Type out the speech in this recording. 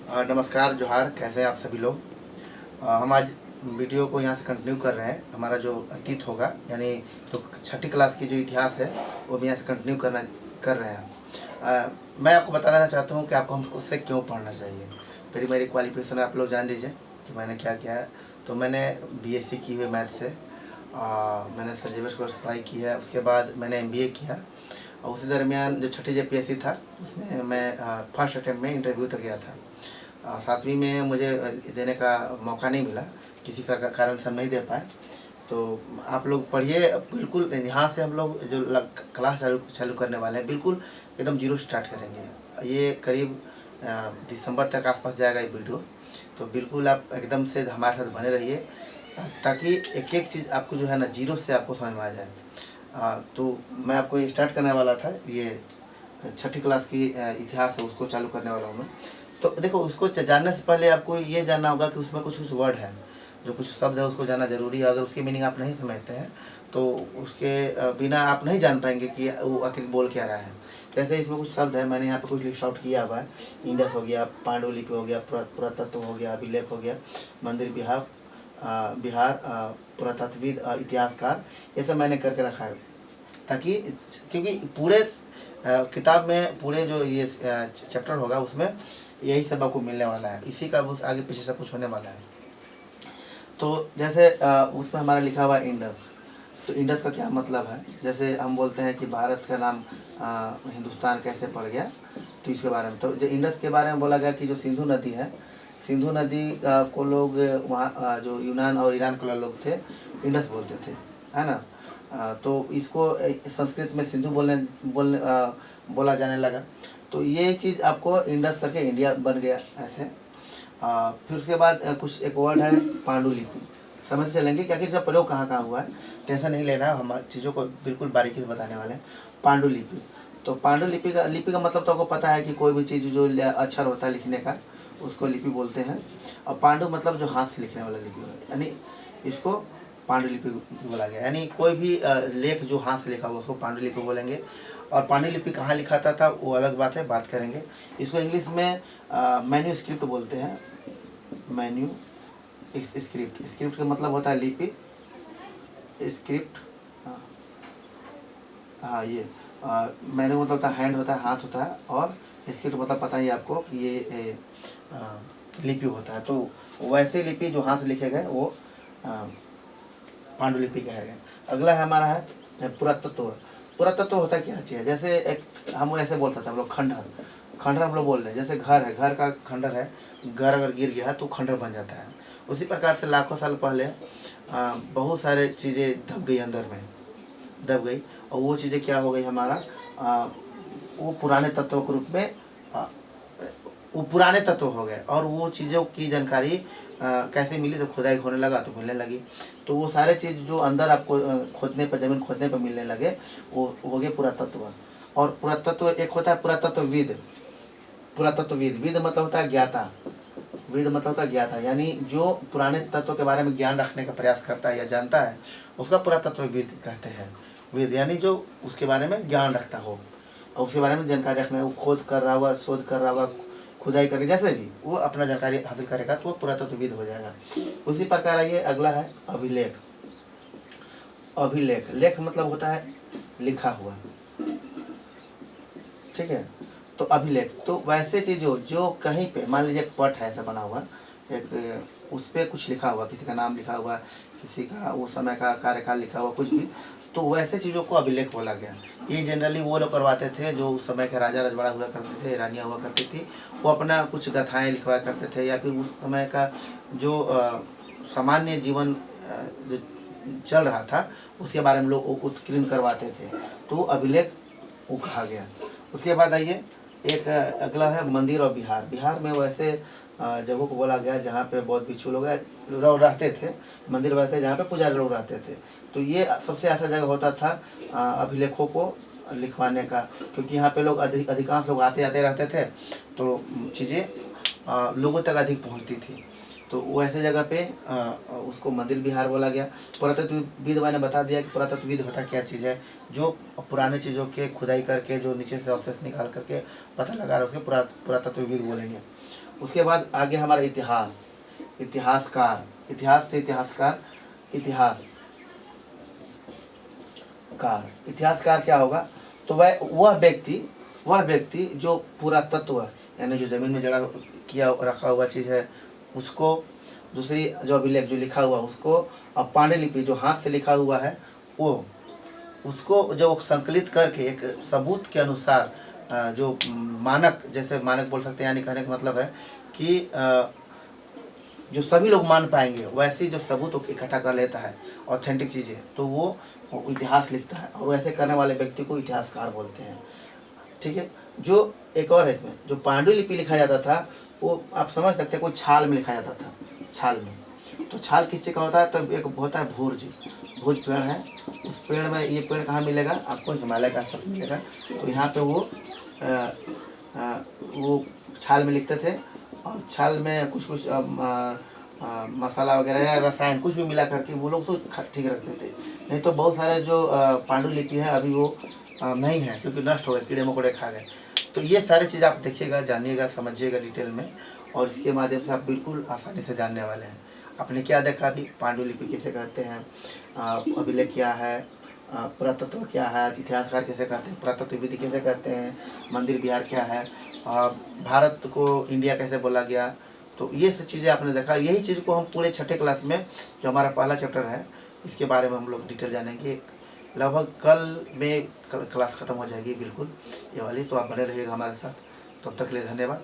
नमस्कार, जोहार, कैसे हैं आप सभी लोग। हम आज वीडियो को यहाँ से कंटिन्यू कर रहे हैं। हमारा जो अतीत होगा यानी तो छठी क्लास की जो इतिहास है वो भी यहाँ से कंटिन्यू कर रहे हैं। मैं आपको बताना चाहता हूँ कि आपको हमको उससे क्यों पढ़ना चाहिए। फिर मेरी क्वालिफिकेशन आप लोग जान लीजिए कि मैंने क्या किया है। तो मैंने बीएससी की हुई मैथ से। मैंने सर जेवियर्स कोर्स पढ़ाई की है। उसके बाद मैंने एमबीए किया और उसी दरमियान जो छठी जेपीएससी था उसमें मैं फर्स्ट अटैम्प्ट में इंटरव्यू तक गया था। 7वीं में मुझे देने का मौका नहीं मिला, किसी का कारण से हम नहीं दे पाए। तो आप लोग पढ़िए बिल्कुल। यहाँ से हम लोग जो क्लास चालू करने वाले हैं बिल्कुल एकदम जीरो स्टार्ट करेंगे। ये करीब दिसंबर तक आसपास जाएगा ये वीडियो। तो बिल्कुल आप एकदम से हमारे साथ बने रहिए ताकि एक एक चीज़ आपको जो है ना जीरो से आपको समझ में आ जाए। तो मैं आपको ये स्टार्ट करने वाला था, ये छठी क्लास की इतिहास है उसको चालू करने वाला हूँ मैं। तो देखो, उसको जानने से पहले आपको ये जानना होगा कि उसमें कुछ कुछ वर्ड है, जो कुछ शब्द है उसको जानना जरूरी है। अगर उसकी मीनिंग आप नहीं समझते हैं तो उसके बिना आप नहीं जान पाएंगे कि वो आखिर बोल क्या रहा है। जैसे इसमें कुछ शब्द है, मैंने यहाँ पे कुछ लिस्ट आउट किया हुआ है। इंडस हो गया, पांडुलिपि हो गया, पुरातत्व हो गया, अभिलेख हो गया, मंदिर बिहार बिहार पुरातत्वविद इतिहासकार, ये सब मैंने करके रखा है ताकि, क्योंकि पूरे किताब में पूरे जो ये चैप्टर होगा उसमें यही सब आपको मिलने वाला है। इसी का आगे पीछे सब कुछ होने वाला है। तो जैसे उसमें हमारा लिखा हुआ है इंडस। तो इंडस का क्या मतलब है, जैसे हम बोलते हैं कि भारत का नाम हिंदुस्तान कैसे पड़ गया, तो इसके बारे में। तो जो इंडस के बारे में बोला गया कि जो सिंधु नदी है, सिंधु नदी को लोग वहाँ जो यूनान और ईरान के लोग थे इंडस बोलते थे, है ना। तो इसको संस्कृत में सिंधु बोला जाने लगा। तो ये चीज़ आपको इंडस करके इंडिया बन गया ऐसे। फिर उसके बाद कुछ एक वर्ड है पांडुलिपि। समझ चलेंगे क्या कि इसका प्रयोग कहाँ कहाँ हुआ है, टेंशन नहीं लेना, हम चीज़ों को बिल्कुल बारीकी से बताने वाले हैं। पांडुलिपि, तो लिपि का मतलब तो आपको पता है कि कोई भी चीज़ जो अक्षर होता है लिखने का उसको लिपि बोलते हैं। और पांडु मतलब जो हाथ से लिखने वाला लिपि है, यानी इसको पांडुलिपि बोला गया। यानी कोई भी लेख जो हाथ से लिखा हुआ उसको पांडुलिपि बोलेंगे। और पांडुलिपि कहाँ लिखाता था वो अलग बात है, बात करेंगे। इसको इंग्लिश में मैन्यू स्क्रिप्ट बोलते हैं। मैन्यू स्क्रिप्ट, स्क्रिप्ट का मतलब होता है लिपि, स्क्रिप्ट। हाँ हाँ, ये मैन्यू मतलब होता है हैंड, होता है हाथ होता है, और स्क्रिप्ट मतलब पता ही आपको कि ये लिपि होता है। तो वैसे लिपि जो हाथ से लिखे गए वो पांडुलिपि कहे गए। अगला है हमारा है पुरातत्व। पुरातत्व होता क्या चीज़ है, जैसे एक हम ऐसे बोल सकते हैं हम लोग खंडहर, खंडहर हम लोग बोल रहे हैं। जैसे घर है, घर का खंडहर है, घर अगर गिर गया है तो खंडहर बन जाता है। उसी प्रकार से लाखों साल पहले बहुत सारे चीज़ें दब गई, अंदर में दब गई, और वो चीज़ें क्या हो गई हमारा, वो पुराने तत्वों के रूप में वो पुराने तत्व हो गए। और वो चीज़ों की जानकारी कैसे मिली, तो खुदाई होने लगा तो मिलने लगी। तो वो सारे चीज़ जो अंदर आपको खोदने पर, ज़मीन खोदने पर मिलने लगे, वो हो गए पुरातत्व। और पुरातत्व एक होता है पुरातत्वविद। पुरातत्वविद, विद मतलब होता है ज्ञाता, वेद मतलब होता है ज्ञाता, यानी जो पुराने तत्व के बारे में ज्ञान रखने का प्रयास करता है या जानता है उसका पुरातत्वविद कहते हैं। वेद यानी जो उसके बारे में ज्ञान रखता हो और उसके बारे में जानकारी रखना है, वो खोद कर रहा हुआ, शोध कर रहा हुआ, खुदाई करके जैसे भी वो अपना जानकारी हासिल करेगा तो वो पुरातत्वविद हो जाएगा। उसी प्रकार ये अगला है अभिलेख। अभिलेख, लेख मतलब होता है लिखा हुआ, ठीक है। तो अभिलेख तो वैसे चीज़ों जो कहीं पे मान लीजिए एक पट है ऐसा बना हुआ, एक उस पर कुछ लिखा हुआ, किसी का नाम लिखा हुआ, किसी का वो समय का कार्यकाल लिखा हुआ, कुछ भी, तो वैसे चीज़ों को अभिलेख बोला गया। ये जनरली वो लोग करवाते थे जो उस समय के राजा रजवाड़ा हुआ करते थे, रानियाँ हुआ करती थी। वो अपना कुछ गाथाएँ लिखवाया करते थे, या फिर उस समय का जो सामान्य जीवन जो चल रहा था उसके बारे में लोग उत्कीर्ण करवाते थे। तो अभिलेख वो कहा गया। उसके बाद आइए एक अगला है मंदिर और बिहार। बिहार में वैसे जगहों को बोला गया जहाँ पे बौद्ध भिक्षु लोग रहते थे। मंदिर वैसे जहाँ पे पुजारी लोग रहते थे। तो ये सबसे अच्छा जगह होता था अभिलेखों को लिखवाने का, क्योंकि यहाँ पे लोग अधिकांश लोग आते आते रहते थे, तो चीज़ें लोगों तक अधिक पहुँचती थी। तो वो ऐसे जगह पे उसको मंदिर बिहार बोला गया। पुरातत्वविद मैंने बता दिया कि पुरातत्वविद होता क्या चीज़ है, जो पुराने चीज़ों के खुदाई करके जो नीचे से अवशेष निकाल करके पता लगा रहा है उसके पुरातत्वविद बोलेंगे। उसके बाद आगे हमारा इतिहास, इतिहासकार, इतिहास से इतिहासकार, इतिहासकार क्या होगा? तो वह व्यक्ति जो पूरा तत्व यानी जो ज़मीन में जड़ा किया रखा हुआ चीज़ है उसको, दूसरी जो अभिलेख जो लिखा हुआ उसको, और पांडुलिपि जो हाथ से लिखा हुआ है वो, उसको जो संकलित करके एक सबूत के अनुसार जो मानक, जैसे मानक बोल सकते हैं, यानी कहने का मतलब है कि जो सभी लोग मान पाएंगे वैसे जो सबूत इकट्ठा कर लेता है, ऑथेंटिक चीज़ें, तो वो इतिहास लिखता है, और वैसे करने वाले व्यक्ति को इतिहासकार बोलते हैं। ठीक है। जो एक और है इसमें, जो पांडुलिपि लिखा जाता था वो आप समझ सकते हैं, कोई छाल में लिखा जाता था, छाल में। तो छाल किस चीज़ का होता है? तो एक होता है भूर्ज, भूज पेड़ है, उस पेड़ में, ये पेड़ कहाँ मिलेगा आपको? हिमालय के आसपास मिलेगा। तो यहाँ पे वो छाल में लिखते थे, और छाल में कुछ कुछ मसाला वगैरह या रसायन कुछ भी मिला करके वो लोग तो ठीक रखते थे। नहीं तो बहुत सारे जो पांडुलिपि है अभी वो नहीं है, क्योंकि नष्ट हो गए, कीड़े मकोड़े खा गए। तो ये सारी चीज़ आप देखिएगा, जानिएगा, समझिएगा डिटेल में, और इसके माध्यम से आप बिल्कुल आसानी से जानने वाले हैं। आपने क्या देखा अभी? पांडुलिपि कैसे कहते हैं, अभिलेख क्या है, पुरातत्व क्या है, इतिहासकार कैसे कहते हैं, पुरातत्व विधि कैसे कहते हैं, मंदिर विहार क्या है, भारत को इंडिया कैसे बोला गया। तो ये सब चीज़ें आपने देखा। यही चीज़ को हम पूरे छठे क्लास में, जो हमारा पहला चैप्टर है, इसके बारे में हम लोग डिटेल जानेंगे। लगभग कल में क्लास ख़त्म हो जाएगी बिल्कुल ये वाली। तो आप बने रहिएगा हमारे साथ। तब तक के लिए धन्यवाद।